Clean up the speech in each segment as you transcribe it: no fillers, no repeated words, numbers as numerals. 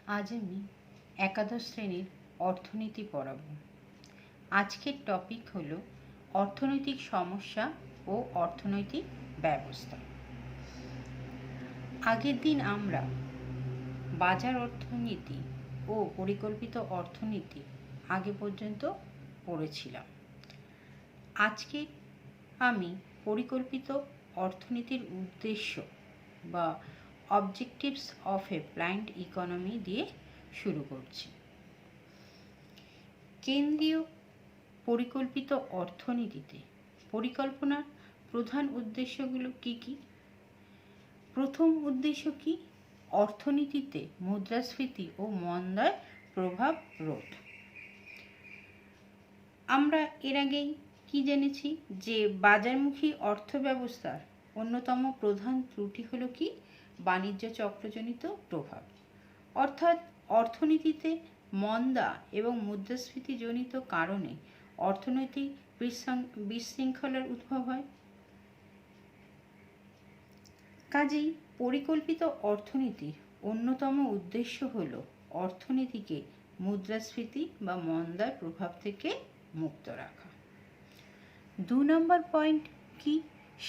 আজ আমি একাদশ শ্রেণীর অর্থনীতি পড়াবো। আজকের টপিক হলো অর্থনৈতিক সমস্যা ও অর্থনৈতিক ব্যবস্থা। আগের দিন আমরা বাজার অর্থনীতি ও পরিকল্পিত অর্থনীতি আগে পর্যন্ত পড়েছিলাম। আজকে আমি পরিকল্পিত অর্থনীতির উদ্দেশ্য বা objectives of A planned economy দিয়ে শুরু করছি। কেন্দ্রীয় পরিকল্পিত অর্থনীতিতে পরিকল্পনার প্রধান উদ্দেশ্যগুলো কি কি? প্রথম উদ্দেশ্য কি? অর্থনীতিতে মুদ্রাস্ফীতি ও মন্দার প্রভাব রোধ। আমরা এর আগেই কি জেনেছি যে বাজারমুখী অর্থব্যবস্থার অন্যতম প্রধান ত্রুটি হলো কি? বাণিজ্য চক্রজনিত প্রভাব, অর্থাৎ অর্থনীতিতে মন্দা এবং মুদ্রাস্ফীতিজনিত কারণে অর্থনৈতিক বিশৃঙ্খলার উদ্ভব হয়। কাজেই পরিকল্পিত অর্থনীতির অন্যতম উদ্দেশ্য হল অর্থনীতিকে মুদ্রাস্ফীতি বা মন্দার প্রভাব থেকে মুক্ত রাখা। 2 নম্বর পয়েন্ট কি?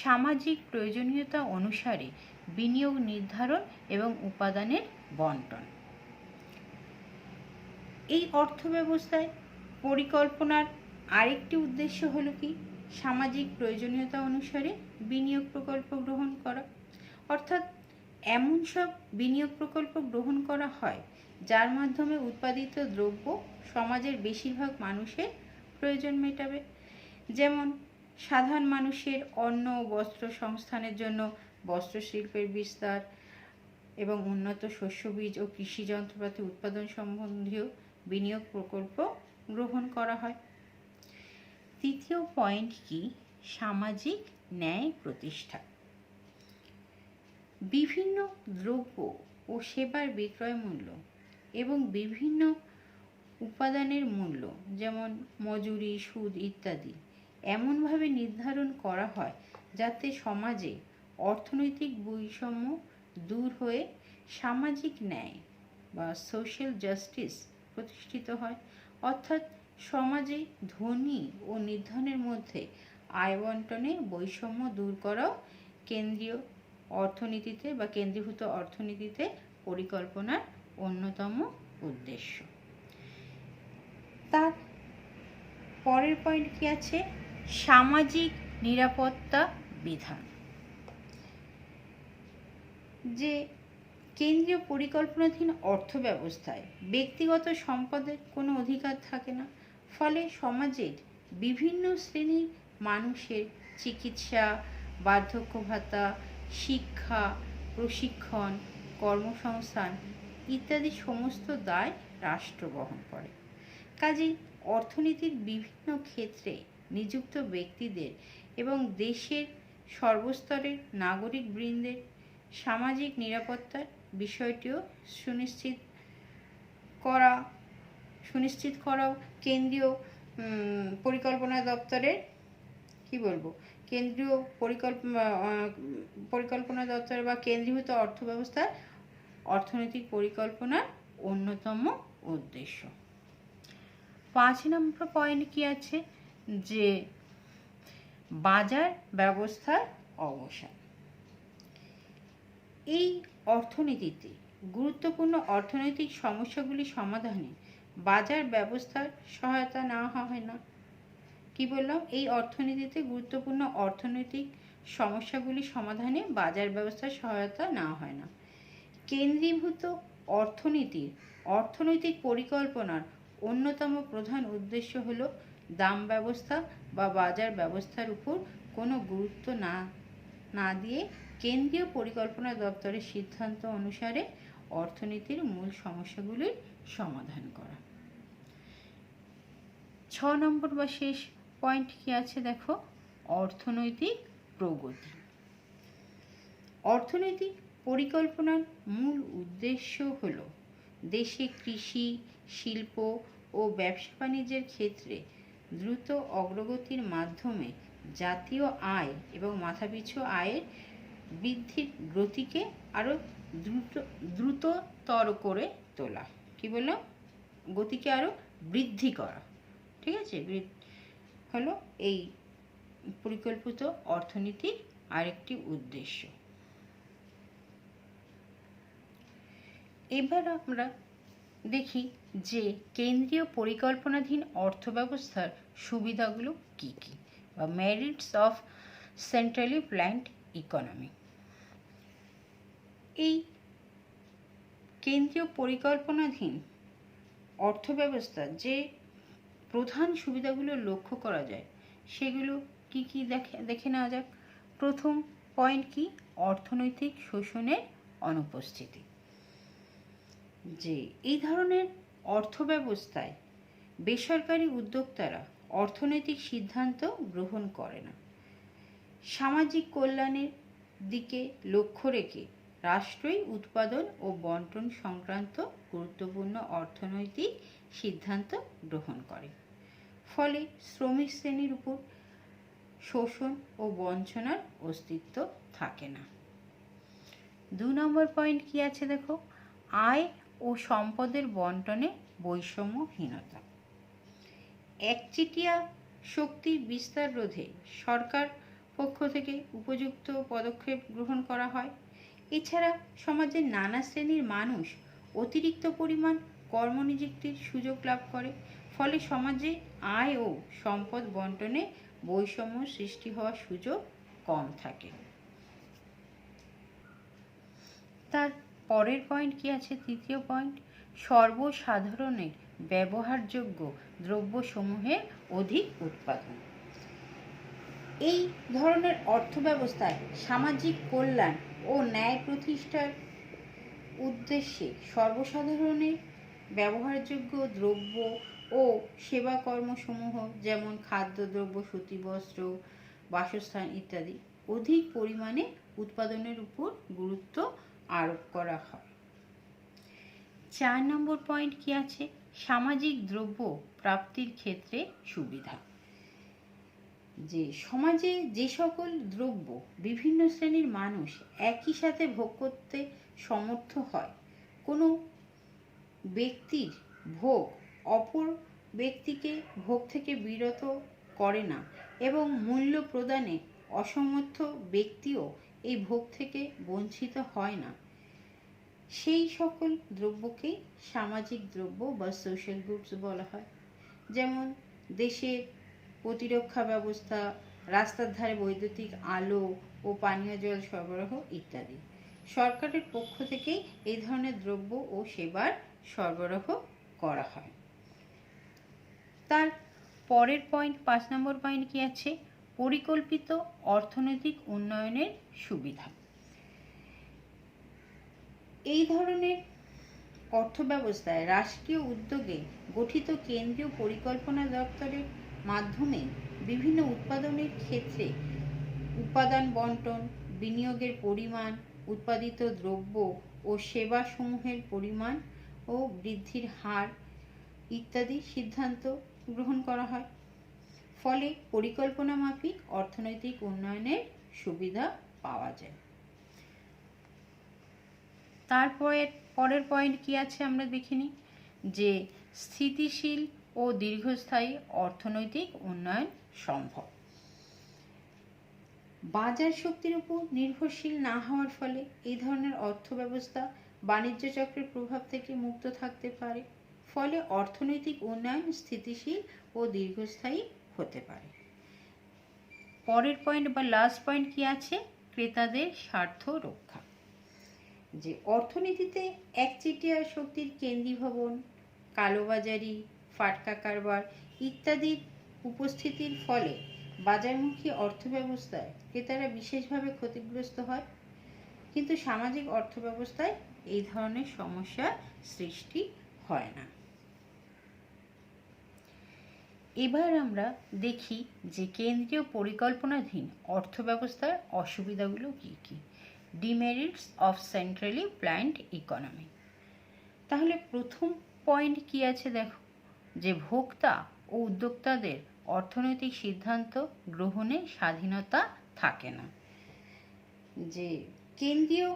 সামাজিক প্রয়োজনীয়তা অনুসারে বিনিয়োগ নির্ধারণ এবং উপাদানের বণ্টন। এই অর্থব্যবস্থায় পরিকল্পনার আরেকটি উদ্দেশ্য হলো কি? সামাজিক প্রয়োজনীয়তা অনুসারে বিনিয়োগ প্রকল্প গ্রহণ করা, অর্থাৎ এমন সব বিনিয়োগ প্রকল্প গ্রহণ করা হয় যার মাধ্যমে উৎপাদিত দ্রব্য সমাজের বেশিরভাগ মানুষের প্রয়োজন মেটাবে। যেমন সাধারণ মানুষের অন্ন ও বস্ত্র সংস্থানের জন্য বস্ত্রশিল্পের বিস্তার এবং উন্নত শস্য বীজ ও কৃষি যন্ত্রপাতি উৎপাদন সম্বন্ধীয় বিনিয়োগ প্রকল্প গ্রহণ করা হয়। তৃতীয় পয়েন্ট কি? সামাজিক ন্যায় প্রতিষ্ঠা। বিভিন্ন দ্রব্য ও সেবার বিক্রয় মূল্য এবং বিভিন্ন উপাদানের মূল্য যেমন মজুরি, সুদ ইত্যাদি এমনভাবে নির্ধারণ করা হয় যাতে সমাজে অর্থনৈতিক বৈষম্য দূর হয়ে সামাজিক ন্যায় বা সোশ্যাল জাস্টিস প্রতিষ্ঠিত হয়, অর্থাৎ সমাজে ধনী ও নির্ধনের মধ্যে আয় বণ্টনে বৈষম্য দূর করাও কেন্দ্রীয় অর্থনীতিতে বা কেন্দ্রীভূত অর্থনীতিতে পরিকল্পনার অন্যতম উদ্দেশ্য। তার পরের পয়েন্ট কি আছে? সামাজিক নিরাপত্তা বিধান। যে কেন্দ্রীয় পরিকল্পনাধীন অর্থব্যবস্থায় ব্যক্তিগত সম্পদের কোনো অধিকার থাকে না, ফলে সমাজের বিভিন্ন শ্রেণীর মানুষের চিকিৎসা, বার্ধক্য ভাতা, শিক্ষা, প্রশিক্ষণ, কর্মসংস্থান ইত্যাদি সমস্ত দায় রাষ্ট্র বহন করে। কাজেই অর্থনীতির বিভিন্ন ক্ষেত্রে নিযুক্ত ব্যক্তিদের এবং দেশের সর্বস্তরের নাগরিকবৃন্দের সামাজিক নিরাপত্তার বিষয়টিও সুনিশ্চিত করাও কেন্দ্রীয় পরিকল্পনা দপ্তরের কেন্দ্রীয় পরিকল্পনা দপ্তর বা কেন্দ্রীভূত অর্থব্যবস্থার অর্থনৈতিক পরিকল্পনার অন্যতম উদ্দেশ্য। 5 নম্বর পয়েন্ট কি আছে? যে বাজার ব্যবস্থার অবসান। এই অর্থনীতিতে গুরুত্বপূর্ণ অর্থনৈতিক সমস্যাগুলি সমাধানে বাজার ব্যবস্থার সহায়তা নেওয়া হয় না। কি বললাম? এই অর্থনীতিতে গুরুত্বপূর্ণ অর্থনৈতিক সমস্যাগুলি সমাধানে বাজার ব্যবস্থার সহায়তা নেওয়া হয় না। কেন্দ্রীভূত অর্থনৈতিক পরিকল্পনার অন্যতম প্রধান উদ্দেশ্য হল দাম ব্যবস্থা বা বাজার ব্যবস্থার উপর কোনো গুরুত্ব না দিয়ে কেন্দ্রীয় পরিকল্পনা দপ্তরের সিদ্ধান্ত অনুসারে অর্থনীতির মূল সমস্যাগুলির সমাধান করা। 6 নম্বর বা শেষ পয়েন্ট কি আছে? দেখো, অর্থনৈতিক প্রগতি। অর্থনৈতিক পরিকল্পনার মূল উদ্দেশ্য হল দেশে কৃষি, শিল্প ও ব্যবসা বাণিজ্যের ক্ষেত্রে দ্রুত অগ্রগতির মাধ্যমে জাতীয় আয় এবং মাথাপিছু আয়ের বৃদ্ধির গতিকে আরও দ্রুততর করে তোলা। কি বললাম? গতিকে আরও বৃদ্ধি করা। ঠিক আছে, হলো এই পরিকল্পিত অর্থনীতির আরেকটি উদ্দেশ্য। এবার আমরা দেখি যে কেন্দ্রীয় পরিকল্পনাধীন অর্থব্যবস্থার সুবিধাগুলো কি কি, বা merits of centrally planned economy. এই কেন্দ্রীয় পরিকল্পনাধীন অর্থব্যবস্থার যে প্রধান সুবিধাগুলো লক্ষ্য করা যায় সেগুলো কি কি দেখে নেওয়া যাক। প্রথম পয়েন্ট কি? অর্থনৈতিক শোষণের অনুপস্থিতি। যে এই ধরনের অর্থব্যবস্থায় বেসরকারি উদ্যোক্তারা অর্থনৈতিক সিদ্ধান্ত গ্রহণ করে না। সামাজিক কল্যাণের দিকে লক্ষ্য রেখে রাষ্ট্রই উৎপাদন ও বন্টন সংক্রান্ত গুরুত্বপূর্ণ অর্থনৈতিক সিদ্ধান্ত গ্রহণ করে। ফলে শ্রমিক শ্রেণীর উপর শোষণ ও বঞ্চনার অস্তিত্ব থাকে না। 2 নম্বর পয়েন্ট কি আছে দেখো, আয় ও সম্পদের বন্টনে বৈষম্যহীনতা। একচেটিয়া শক্তির বিস্তার রোধে সরকার পক্ষ থেকে উপযুক্ত পদক্ষেপ গ্রহণ করা হয়। এছাড়া সমাজের নানা শ্রেণীর মানুষ অতিরিক্ত পরিমাণ কর্মনিযুক্তির সুযোগ লাভ করে। ফলে সমাজে আয় ও সম্পদ বন্টনে বৈষম্য সৃষ্টি হওয়ার সুযোগ কম থাকে। তার পরের পয়েন্ট কি আছে? তৃতীয় পয়েন্ট, সর্বসাধারণের ব্যবহারযোগ্য দ্রব্যসমূহের অধিক উৎপাদন। এই ধরনের অর্থব্যবস্থায় সামাজিক কল্যাণ ও ন্যায় প্রতিষ্ঠার উদ্দেশ্যে সর্বসাধারণের ব্যবহারযোগ্য দ্রব্য ও সেবা কর্মসমূহ যেমন খাদ্যদ্রব্য, সুতিবস্ত্র, বাসস্থান ইত্যাদি অধিক পরিমাণে উৎপাদনের উপর গুরুত্ব আরোপ করা হয়। 4 নম্বর পয়েন্ট কি আছে? সামাজিক দ্রব্য প্রাপ্তির ক্ষেত্রে সুবিধা। যে সমাজে যে সকল দ্রব্য বিভিন্ন শ্রেণীর মানুষ একই সাথে ভোগ করতে সমর্থ হয়, কোনো ব্যক্তির ভোগ অপর ব্যক্তিকে ভোগ থেকে বিরত করে না এবং মূল্য প্রদানে অসমর্থ ব্যক্তিও এই ভোগ থেকে বঞ্চিত হয় না, সেই সকল দ্রব্যকেই সামাজিক দ্রব্য বা সোশ্যাল গুডস বলা হয়। যেমন দেশের প্রতিরক্ষা ব্যবস্থা, রাস্তার ধারে বৈদ্যুতিক আলো ও পানীয় জল সরবরাহ ইত্যাদি। সরকারের পক্ষ থেকেই এই ধরনের দ্রব্য ও সেবার সরবরাহ করা হয়। তার পরের পয়েন্ট 5 নম্বর পয়েন্ট কি আছে? পরিকল্পিত অর্থনৈতিক উন্নয়নের সুবিধা। এই ধরনের অর্থব্যবস্থায় রাষ্ট্রীয় উদ্যোগে গঠিত কেন্দ্রীয় পরিকল্পনা দপ্তরের মাধ্যমে বিভিন্ন উৎপাদনের ক্ষেত্রে উপাদান বন্টন, বিনিয়োগের পরিমাণ, উৎপাদিত দ্রব্য ও সেবাসমূহের পরিমাণ ও বৃদ্ধির হার ইত্যাদি সিদ্ধান্ত গ্রহণ করা হয়। ফলে পরিকল্পনা মাফিক অর্থনৈতিক উন্নয়নের সুবিধা পাওয়া যায়। পরের পয়েন্ট কি আছে আমরা দেখে নিই। যে স্থিতিশীল ও দীর্ঘস্থায়ী অর্থনৈতিক উন্নয়ন সম্ভব। বাজার শক্তির উপর নির্ভরশীল না হওয়ার ফলে এই ধরনের অর্থব্যবস্থা বাণিজ্য চক্রের প্রভাব থেকে মুক্ত থাকতে পারে। ফলে অর্থনৈতিক উন্নয়ন স্থিতিশীল ও দীর্ঘস্থায়ী হতে পারে। পরের পয়েন্ট বা লাস্ট পয়েন্ট কি আছে? ক্রেতাদের স্বার্থ রক্ষা। যে অর্থনীতিতে একচেটিয়া শক্তির কেন্দ্রীভবন, কালোবাজারি, ফাটকা কারবার ইত্যাদির উপস্থিতির ফলে বাজারমুখী অর্থব্যবস্থায় ক্রেতারা বিশেষভাবে ক্ষতিগ্রস্ত হয়, কিন্তু সামাজিক অর্থব্যবস্থায় এই ধরনের সমস্যার সৃষ্টি হয় না। এবার আমরা দেখি যে কেন্দ্রীয় পরিকল্পনাধীন অর্থব্যবস্থার অসুবিধাগুলো কি কি। Demerits of centrally planned economy. তাহলে প্রথম পয়েন্ট কি আছে দেখো, যে ভোক্তা ও উদ্যোক্তাদের অর্থনৈতিক সিদ্ধান্ত গ্রহণে স্বাধীনতা থাকে না। যে কেন্দ্রীয়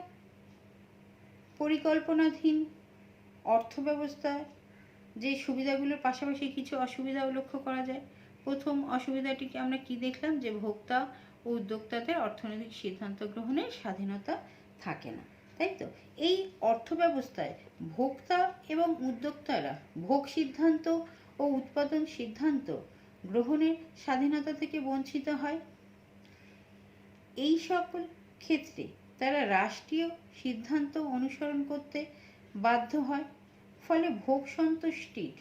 পরিকল্পনাধীন অর্থব্যবস্থায় যে সুবিধাগুলোর পাশাপাশি কিছু অসুবিধাও লক্ষ্য করা যায়। প্রথম অসুবিধাটিকে আমরা কি দেখলাম, যে ভোক্তা ও উদ্যোক্তাদের অর্থনৈতিক সিদ্ধান্ত গ্রহণের স্বাধীনতা থাকে না, তাই তো? এই অর্থব্যবস্থায় ভোক্তা এবং উদ্যোক্তারা ভোগ সিদ্ধান্ত ও উৎপাদন সিদ্ধান্ত গ্রহণের স্বাধীনতা থেকে বঞ্চিত হয়। এই সকল ক্ষেত্রে তারা রাষ্ট্রীয় সিদ্ধান্ত অনুসরণ করতে বাধ্য হয়। ফলে ভোগ সন্তুষ্টির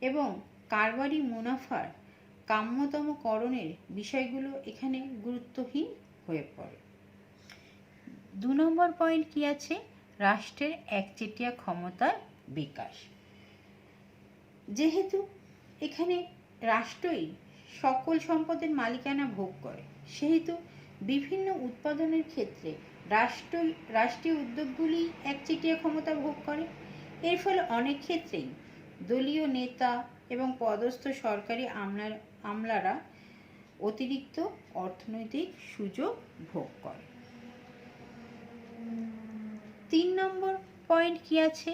এবং কারবারি মুনাফার কাম্যতমকরণের বিষয়গুলো এখানে গুরুত্বহীন হয়ে পড়ে। 2 নম্বর পয়েন্ট কি আছে, রাষ্ট্রের একচেটিয়া ক্ষমতার বিকাশ। যেহেতু এখানে রাষ্ট্রই সকল সম্পদের মালিকানা ভোগ করে, সেহেতু বিভিন্ন উৎপাদনের ক্ষেত্রে রাষ্ট্রীয় উদ্যোগগুলি একচেটিয়া ক্ষমতা ভোগ করে। এর ফলে অনেক ক্ষেত্রেই দলীয় নেতা এবং পদস্থ সরকারি আমলারা অতিরিক্ত অর্থনৈতিক সুযোগ ভোগ করে। 3 নম্বর পয়েন্ট কি আছে,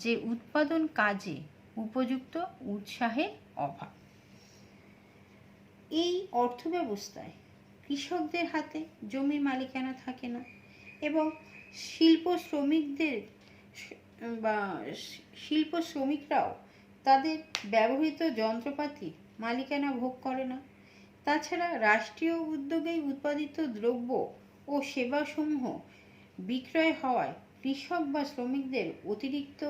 যে উৎপাদন কাজে উপযুক্ত উৎসাহের অভাব। এই অর্থব্যবস্থায় কৃষকদের হাতে জমির মালিকানা থাকে না এবং শিল্প শ্রমিকরাও তাদের ব্যবহৃত যন্ত্রপাতি মালিকানা ভোগ করে না। তাছাড়া রাষ্ট্রীয় উদ্যোগেই উৎপাদিত দ্রব্য ও সেবাসমূহ বিক্রয় হওয়ায় কৃষক বা শ্রমিকদের অতিরিক্ত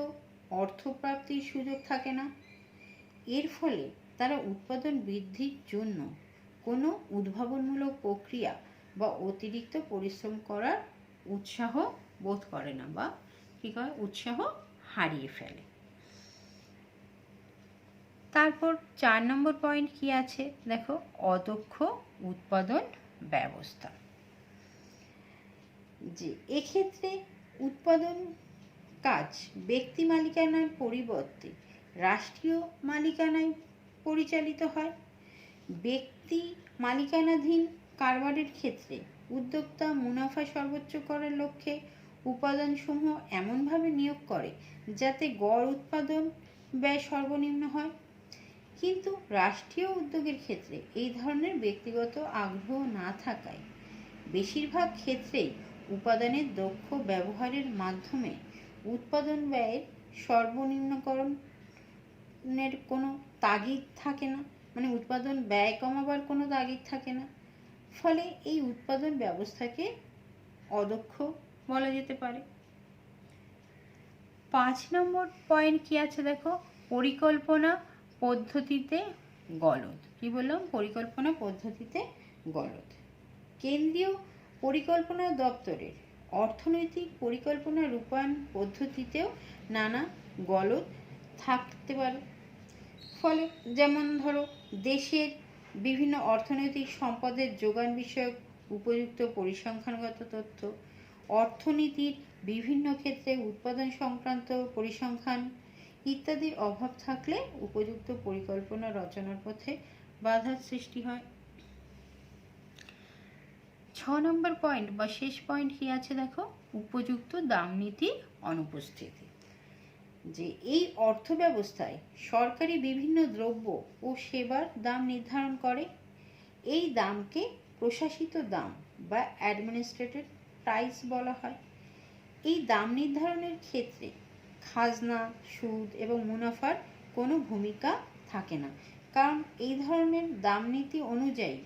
অর্থপ্রাপ্তির সুযোগ থাকে না। এর ফলে তারা উৎপাদন বৃদ্ধির জন্য কোনো উদ্ভাবনমূলক প্রক্রিয়া বা অতিরিক্ত পরিশ্রম করার উৎসাহ বোধ করে না, বা কি করে উৎসাহ হারিয়ে ফেলে। তারপর 4 নম্বর পয়েন্ট কি আছে দেখো, অদক্ষ উৎপাদন ব্যবস্থা। যে এক্ষেত্রে উৎপাদন কাজ ব্যক্তি মালিকানার পরিবর্তে রাষ্ট্রীয় মালিকানায় পরিচালিত হয়। ব্যক্তি মালিকানাধীন কারবারের ক্ষেত্রে উদ্যোক্তা মুনাফা সর্বোচ্চ করার লক্ষ্যে উপাদানসমূহ এমনভাবে নিয়োগ করে যাতে গড় উৎপাদন ব্যয় সর্বনিম্ন হয়। কিন্তু রাষ্ট্রীয় উদ্যোগের ক্ষেত্রে এই ধরনের ব্যক্তিগত আগ্রহ না থাকায় বেশিরভাগ ক্ষেত্রেই উপাদানের দক্ষ ব্যবহারের মাধ্যমে উৎপাদন ব্যয়ের সর্বনিম্নকরণের কোনো তাগিদ থাকে না, মানে উৎপাদন ব্যয় কমাবার কোনো তাগিদ থাকে না। ফলে এই উৎপাদন ব্যবস্থাকে অদক্ষ বলা যেতে পারে। 5 নম্বর পয়েন্ট কি আছে দেখো, পরিকল্পনা পদ্ধতিতে গলদ। কি বললাম, পরিকল্পনা পদ্ধতিতে গলদ। কেন্দ্রীয় পরিকল্পনা দপ্তরের অর্থনৈতিক পরিকল্পনা রূপায়ণ পদ্ধতিতেও নানা গলদ থাকতে পারে। ফলে যেমন ধরো, দেশের বিভিন্ন অর্থনৈতিক সম্পদের যোগান বিষয়ক উপযুক্ত পরিসংখ্যানগত তথ্য, অর্থনীতির বিভিন্ন ক্ষেত্রে উৎপাদন সংক্রান্ত পরিসংখ্যান ইত্যাদির অভাব থাকলে উপযুক্ত পরিকল্পনা রচনার পথে বাধার সৃষ্টি হয়। 6 নম্বর পয়েন্ট বা শেষ পয়েন্ট কি আছে দেখো, উপযুক্ত দাম নীতির অনুপস্থিতি। যে এই অর্থব্যবস্থায় সরকারি বিভিন্ন দ্রব্য ও সেবার দাম নির্ধারণ করে। এই দামকে প্রশাসিত দাম বা অ্যাডমিনিস্ট্রেটেড প্রাইস বলা হয়। এই দাম নির্ধারণের ক্ষেত্রে খাজনা, সুদ এবং মুনাফার কোনো ভূমিকা থাকে না, কারণ এই ধরনের দাম নীতি অনুযায়ী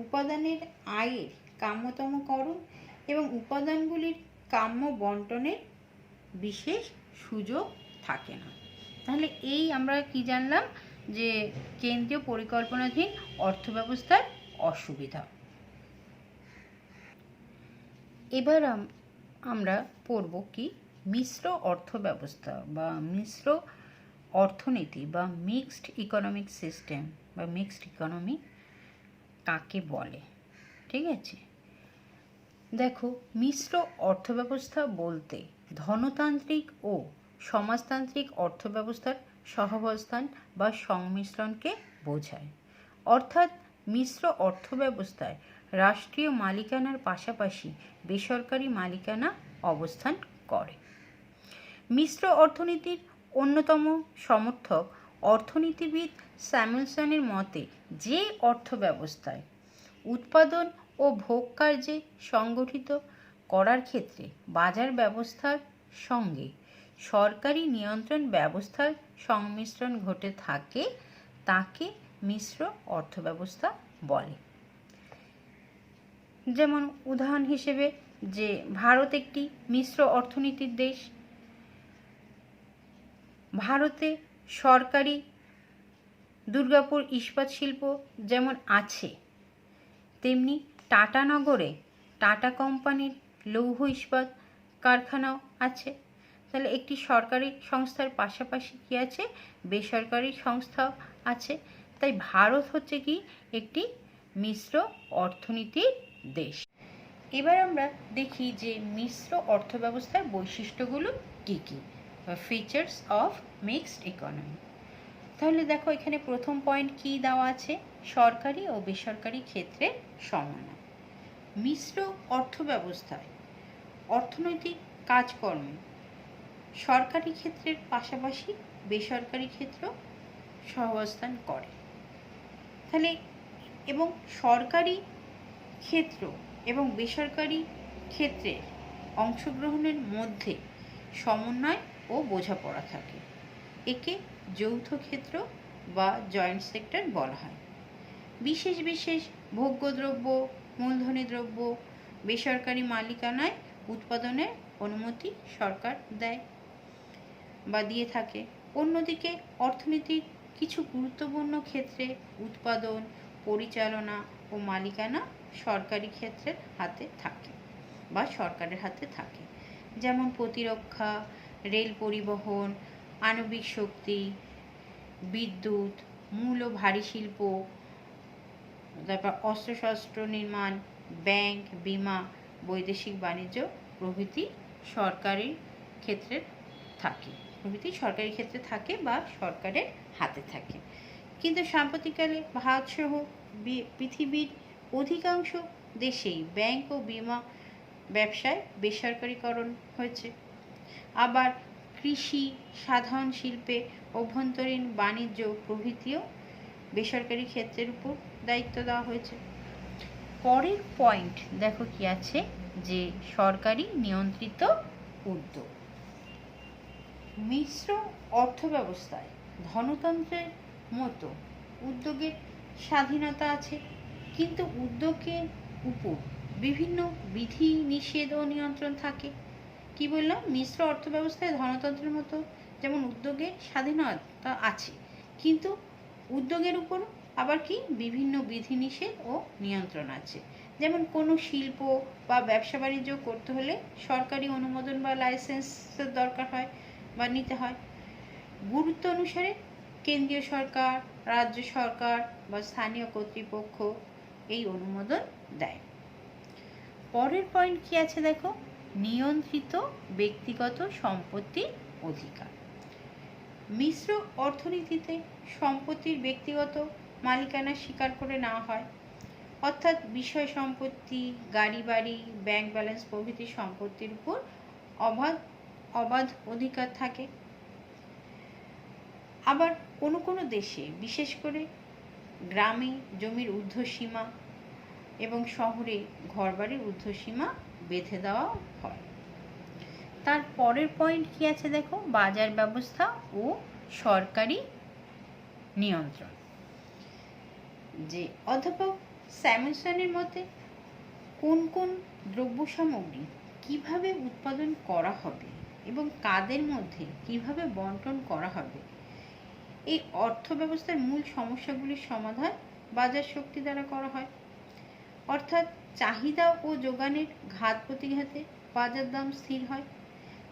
উপাদানের আয়ের কাম্যতমকরণ এবং উপাদানগুলির কাম্য বন্টনের বিশেষ সুযোগ থাকে না। তাহলে এই আমরা কি জানলাম, যে কেন্দ্রীয় পরিকল্পনাধীন অর্থব্যবস্থার অসুবিধা। এবার আমরা পড়ব কি মিশ্র অর্থব্যবস্থা বা মিশ্র অর্থনীতি বা মিক্সড ইকোনমিক সিস্টেম বা মিক্সড ইকোনমি কাকে বলে। ঠিক আছে, দেখো, মিশ্র অর্থব্যবস্থা বলতে ধনতান্ত্রিক ও সমাজতান্ত্রিক অর্থব্যবস্থার সহাবস্থান বা সংমিশ্রণকে বোঝায়। অর্থাৎ মিশ্র অর্থব্যবস্থায় রাষ্ট্রীয় মালিকানার পাশাপাশি বেসরকারি মালিকানা অবস্থান করে। মিশ্র অর্থনীতির অন্যতম সমর্থক অর্থনীতিবিদ স্যামুয়েলসনের মতে যে অর্থব্যবস্থায় উৎপাদন ও ভোগ কার্যে সংগঠিত করার ক্ষেত্রে বাজার ব্যবস্থার সঙ্গে সরকারি নিয়ন্ত্রণ ব্যবস্থার সংমিশ্রণ ঘটে থাকে তাকে মিশ্র অর্থব্যবস্থা বলে। যেমন উদাহরণ হিসেবে যে ভারত একটি মিশ্র অর্থনীতির দেশ। ভারতে সরকারি দুর্গাপুর ইস্পাত শিল্প যেমন আছে, তেমনি টাটানগরে টাটা কোম্পানির লৌহ ইস্পাত কারখানাও আছে। তাহলে একটি সরকারি সংস্থার পাশাপাশি কি আছে, বেসরকারি সংস্থাও আছে। তাই ভারত হচ্ছে কি একটি মিশ্র অর্থনীতির দেশ। এবার আমরা দেখি যে মিশ্র অর্থব্যবস্থার বৈশিষ্ট্যগুলো কী কী, ফিচার্স অফ মিক্সড ইকোনমি। তাহলে দেখো এখানে প্রথম পয়েন্ট কি দেওয়া আছে, সরকারি ও বেসরকারি ক্ষেত্রে সমন্বয়। মিশ্র অর্থব্যবস্থায় অর্থনৈতিক কাজকর্মে সরকারি ক্ষেত্রের পাশাপাশি বেসরকারি ক্ষেত্র সহাবস্থান করে। তাহলে এবং সরকারি ক্ষেত্র এবং বেসরকারি ক্ষেত্রের অংশগ্রহণের মধ্যে সমন্বয় ও বোঝাপড়া থাকে। একে যৌথ ক্ষেত্র বা জয়েন্ট সেক্টর বলা হয়। বিশেষ বিশেষ ভোগ্যদ্রব্য, মূলধনী দ্রব্য বেসরকারি মালিকানায় উৎপাদনের অনুমতি সরকার দেয় বা দিয়ে থাকে। অন্যদিকে অর্থনীতির কিছু গুরুত্বপূর্ণ ক্ষেত্রে উৎপাদন, পরিচালনা ও মালিকানা সরকারি ক্ষেত্রের হাতে থাকে বা সরকারের হাতে থাকে। যেমন প্রতিরক্ষা, রেল পরিবহন, আণবিক শক্তি, বিদ্যুৎ, মূল ও ভারী শিল্প, তারপর অস্ত্রশস্ত্র নির্মাণ, ব্যাংক, বিমা, বৈদেশিক বাণিজ্য প্রভৃতি সরকারি ক্ষেত্রে থাকে বা সরকারের হাতে থাকে। কিন্তু সাম্প্রতিককালে ভারতসহ পৃথিবীর অধিকাংশ দেশেই ব্যাংক ও বিমা ব্যবসায় বেসরকারীকরণ হয়েছে। আবার কৃষি, সাধারণ শিল্পে, অভ্যন্তরীণ বাণিজ্য প্রভৃতিও বেসরকারি ক্ষেত্রের উপর দায়িত্ব দেওয়া হয়েছে। পরের পয়েন্ট দেখো কি আছে, যে সরকারি নিয়ন্ত্রিত উদ্যোগ। মিশ্র অর্থব্যবস্থায় ধনতন্ত্রের মতো উদ্যোগের স্বাধীনতা আছে, কিন্তু উদ্যোগের উপর বিভিন্ন বিধি নিষেধ ও নিয়ন্ত্রণ থাকে। কি বললাম, মিশ্র অর্থব্যবস্থায় ধনতন্ত্রের মতো যেমন উদ্যোগের স্বাধীনতা আছে, কিন্তু উদ্যোগের উপর আবার কি বিভিন্ন বিধিনিষেধ ও নিয়ন্ত্রণ আছে। যেমন কোনো শিল্প বা ব্যবসা বাণিজ্য করতে হলে সরকারি অনুমোদন বা লাইসেন্সের দরকার হয় বা নিতে হয়। গুরুত্ব অনুসারে কেন্দ্রীয় সরকার, রাজ্য সরকার বা স্থানীয় কর্তৃপক্ষ এই অনুমোদন দেয়। পরের পয়েন্ট কি আছে দেখো, নিয়ন্ত্রিত ব্যক্তিগত সম্পত্তির অধিকার। মিশ্র অর্থনীতিতে সম্পত্তির ব্যক্তিগত মালিকানা স্বীকার করে নেওয়া হয়, অর্থাৎ বিষয় সম্পত্তি, গাড়ি বাড়ি, ব্যাংক ব্যালেন্স প্রভৃতি সম্পত্তির উপর অবাধ অধিকার থাকে। আবার কোনো কোনো দেশে, বিশেষ করে গ্রামে জমির ঊর্ধ্বসীমা এবং শহরে ঘরবাড়ির ঊর্ধ্বসীমা বেঁধে দেওয়া হয়। তার পরের পয়েন্ট কি আছে দেখো, বাজার ব্যবস্থা ও সরকারি নিয়ন্ত্রণ। যে অধ্যাপক স্যামুয়েলসনের মতে কোন কোন দ্রব্য সামগ্রী কিভাবে উৎপাদন করা হবে এবং কাদের মধ্যে কিভাবে বন্টন করা হবে, এই অর্থব্যবস্থার মূল সমস্যাগুলির সমাধান বাজার শক্তি দ্বারা করা হয়। অর্থাৎ চাহিদা ও যোগানের ঘাত প্রতিঘাতে বাজার দাম স্থির হয়,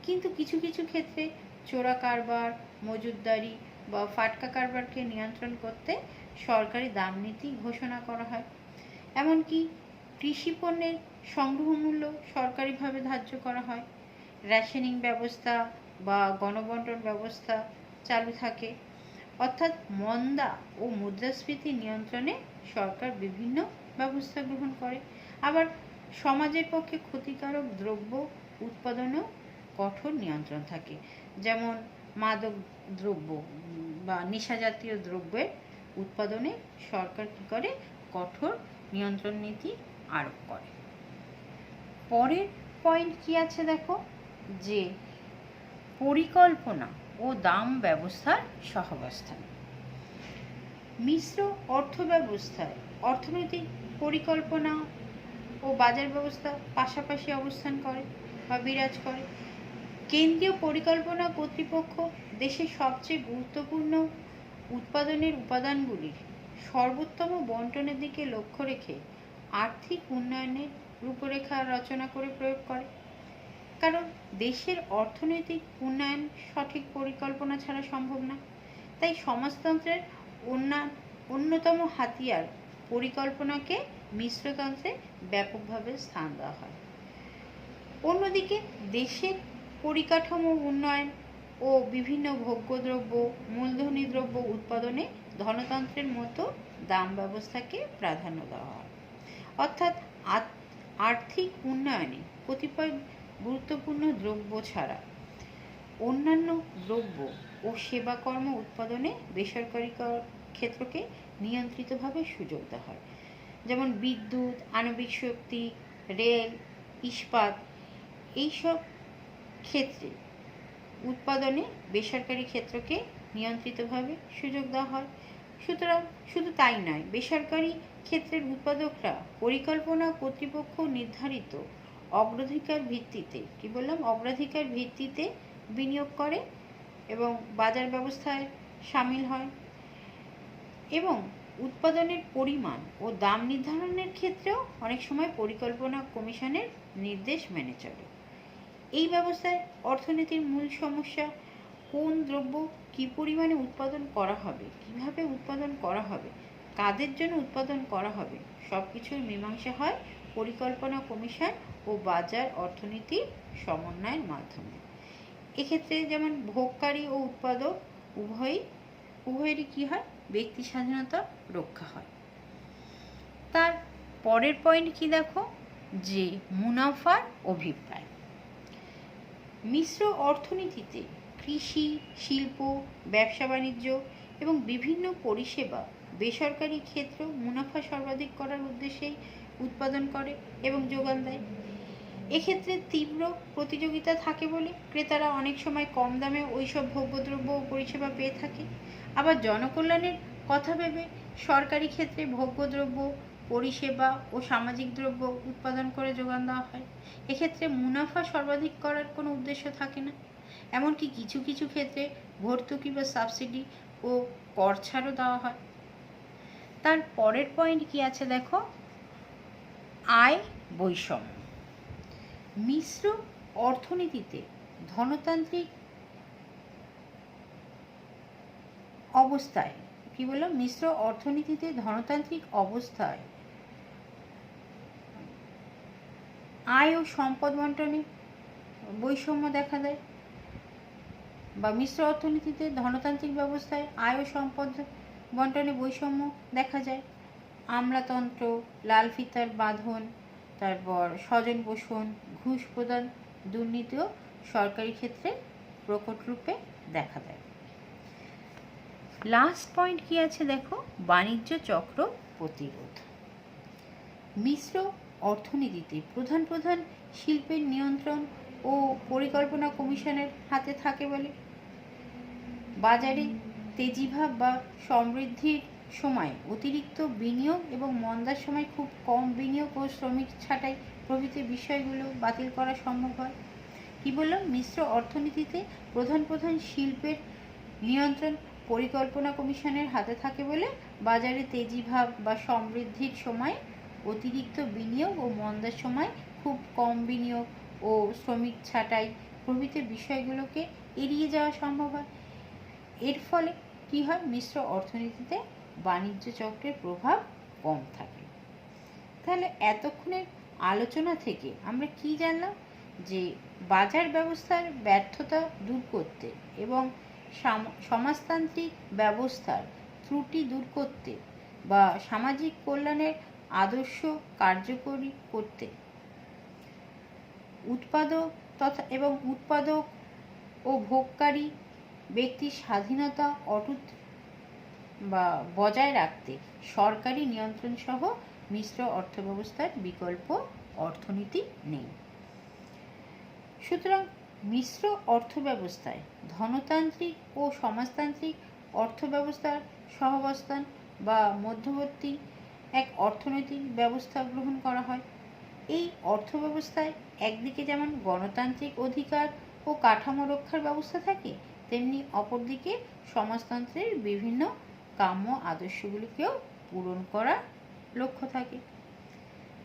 কিন্তু কিছু কিছু ক্ষেত্রে চোরা কারবার, মজুতদারি বা ফাটকা কারবারকে নিয়ন্ত্রণ করতে সরকারি দাম নীতি ঘোষণা করা হয়। এমনকি কৃষি পণ্যের সংগ্রহ মূল্য সরকারিভাবে ধার্য করা হয়। রেশনিং ব্যবস্থা বা গণবন্টন ব্যবস্থা চালু থাকে। অর্থাৎ মন্দা ও মুদ্রাস্ফীতি নিয়ন্ত্রণে সরকার বিভিন্ন ব্যবস্থা গ্রহণ করে। আবার সমাজের পক্ষে ক্ষতিকারক দ্রব্য উৎপাদনেও কঠোর নিয়ন্ত্রণ থাকে। যেমন মাদক দ্রব্য বা নেশাজাতীয় দ্রব্যের উৎপাদনে সরকার কী করে? কঠোর নিয়ন্ত্রণ নীতি আরোপ করে। পরের পয়েন্ট কি আছে দেখো, যে পরিকল্পনা ও দাম ব্যবস্থার সহাবস্থান। মিশ্র অর্থ ব্যবস্থায় অর্থনৈতিক পরিকল্পনা ও বাজার ব্যবস্থা পাশাপাশি অবস্থান করে বা বিরাজ করে। কেন্দ্রীয় পরিকল্পনা কর্তৃপক্ষ দেশের সবচেয়ে গুরুত্বপূর্ণ উৎপাদনের উপাদানগুলির সর্বোত্তম বন্টনের দিকে লক্ষ্য রেখে আর্থিক উন্নয়নের রূপরেখা রচনা করে প্রয়োগ করে। কারণ দেশের অর্থনৈতিক উন্নয়ন সঠিক পরিকল্পনা ছাড়া সম্ভব না। তাই সমাজতন্ত্রের অন্যতম হাতিয়ার পরিকল্পনাকে মিশ্রতন্ত্রে ব্যাপকভাবে স্থান দেওয়া হয়। অন্যদিকে দেশের পরিকাঠামো উন্নয়ন ও বিভিন্ন ভোগ্যদ্রব্য মূলধনী দ্রব্য উৎপাদনে ধনতন্ত্রের মতো দাম ব্যবস্থাকে প্রাধান্য দেওয়া হয়। অর্থাৎ আর্থিক উন্নয়নে কতিপয় গুরুত্বপূর্ণ দ্রব্য ছাড়া অন্যান্য দ্রব্য ও সেবাকর্ম উৎপাদনে বেসরকারি ক্ষেত্রকে নিয়ন্ত্রিতভাবে সুযোগ দেওয়া হয়। যেমন বিদ্যুৎ, আণবিক শক্তি, রেল, ইস্পাত এইসব ক্ষেত্রে উৎপাদনে বেসরকারি ক্ষেত্রকে নিয়ন্ত্রিতভাবে সুযোগ দেওয়া হয়। সুতরাং শুধু তাই নয়, বেসরকারি ক্ষেত্রের উৎপাদকরা পরিকল্পনা কর্তৃপক্ষ নির্ধারিত অগ্রাধিকার ভিত্তিতে, কি বললাম, অগ্রাধিকার ভিত্তিতে বিনিয়োগ করে এবং বাজার ব্যবস্থায় সামিল হয় এবং উৎপাদনের পরিমাণ ও দাম নির্ধারণের ক্ষেত্রেও অনেক সময় পরিকল্পনা কমিশনের নির্দেশ মেনে চলে। এই ব্যবস্থায় অর্থনীতির মূল সমস্যা কোন দ্রব্য কী পরিমাণে উৎপাদন করা হবে, কিভাবে উৎপাদন করা হবে, কাদের জন্য উৎপাদন করা হবে, সব কিছুর মীমাংসা হয় পরিকল্পনা কমিশন ও বাজার অর্থনীতির সমন্বয়ের মাধ্যমে। এক্ষেত্রে যেমন ভোগকারী ও উৎপাদক উভয়েরই কী হয়? ব্যক্তি স্বাধীনতা রক্ষা হয়। তার পরের পয়েন্ট কি দেখো, যে মুনাফার অভিপ্রায়। মিশ্র অর্থনীতিতে কৃষি, শিল্প, ব্যবসা বাণিজ্য এবং বিভিন্ন পরিষেবা বেসরকারি ক্ষেত্র মুনাফা সর্বাধিক করার উদ্দেশ্যেই উৎপাদন করে এবং যোগান দেয়। এক্ষেত্রে তীব্র প্রতিযোগিতা থাকে বলে ক্রেতারা অনেক সময় কম দামে ওইসব ভোগ্যদ্রব্য ও পরিষেবা পেয়ে থাকে। আবার জনকল্যাণের কথা ভেবে সরকারি ক্ষেত্রে ভোগ্যদ্রব্য, পরিষেবা ও সামাজিক দ্রব্য উৎপাদন করে যোগান দেওয়া হয়। এক্ষেত্রে মুনাফা সর্বাধিক করার কোনো উদ্দেশ্য থাকে না। এমনকি কিছু কিছু ক্ষেত্রে ভর্তুকি বা সাবসিডি ও কর ছাড়ও দেওয়া হয়। তার পরের পয়েন্ট কি আছে দেখো, আয় বৈষম্য। মিশ্র অর্থনীতিতে ধনতান্ত্রিক অবস্থায়, কি বললাম, মিশ্র অর্থনীতিতে ধনতান্ত্রিক অবস্থায় আয় ও সম্পদ বন্টনে বৈষম্য দেখা দেয়, বা মিশ্র অর্থনীতিতে ধনতান্ত্রিক ব্যবস্থায় আয় ও সম্পদ বন্টনে বৈষম্য দেখা যায়। আমলাতন্ত্র, লাল ফিতার বাঁধন, তারপর স্বজন পোষণ, ঘুষ প্রদান, দুর্নীতিও সরকারি ক্ষেত্রে প্রকট রূপে দেখা দেয়। লাস্ট পয়েন্ট কি আছে দেখো, বাণিজ্য চক্র প্রতিরোধ। মিশ্র অর্থনীতিতে প্রধান প্রধান শিল্পের নিয়ন্ত্রণ ও পরিকল্পনা কমিশনের হাতে থাকে বলে বাজারে তেজিভাব বা সমৃদ্ধির সময় অতিরিক্ত বিনিয়োগ এবং মন্দার সময় খুব কম বিনিয়োগ ও শ্রমিক ছাঁটাই প্রভৃতি বিষয়গুলো বাতিল করা সম্ভব হয়। কি বললাম, মিশ্র অর্থনীতিতে প্রধান প্রধান শিল্পের নিয়ন্ত্রণ পরিকল্পনা কমিশনের হাতে থাকে বলে বাজারে তেজিভাব বা সমৃদ্ধির সময় অতিরিক্ত বিনিয়োগ ও মন্দার সময় খুব কম বিনিয়োগ ও শ্রমিক ছাঁটাই প্রভৃতি বিষয়গুলোকে এড়িয়ে যাওয়া সম্ভব হয়। এর ফলে কি হয়, মিশ্র অর্থনীতিতে বাণিজ্য চক্রের প্রভাব কম থাকে। তাহলে এতক্ষণের আলোচনা থেকে আমরা কি জানলাম, যে বাজার ব্যবস্থার ব্যর্থতা দূর করতে এবং সমাজতান্ত্রিক ব্যবস্থার ত্রুটি দূর করতে বা সামাজিক কল্যাণের আদর্শ কার্যকরী করতে উৎপাদক ও ভোগকারী ব্যক্তির স্বাধীনতা অটুট বা বজায় রাখতে সরকারি নিয়ন্ত্রণ সহ মিশ্র অর্থব্যবস্থার বিকল্প অর্থনীতি নেই। সুতরাং মিশ্র অর্থব্যবস্থায় ধনতান্ত্রিক ও সমাজতান্ত্রিক অর্থব্যবস্থার সহাবস্থান বা মধ্যবর্তী এক অর্থনৈতিক ব্যবস্থা গ্রহণ করা হয়। এই অর্থব্যবস্থায় একদিকে যেমন গণতান্ত্রিক অধিকার ও কাঠামো রক্ষার ব্যবস্থা থাকে, তেমনি অপরদিকে সমাজতন্ত্রের বিভিন্ন কাম্য আদর্শগুলিকেও পূরণ করার লক্ষ্য থাকে।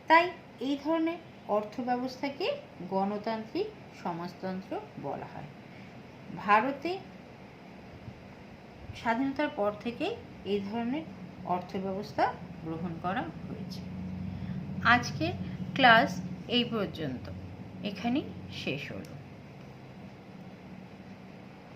তাই এই ধরনের অর্থব্যবস্থাকে গণতান্ত্রিক সমাজতন্ত্র বলা হয়। ভারতে স্বাধীনতার পর থেকে এই ধরনের অর্থব্যবস্থা গ্রহণ করা হয়েছে। আজকে ক্লাস এই পর্যন্ত, এখানেই শেষ হলো।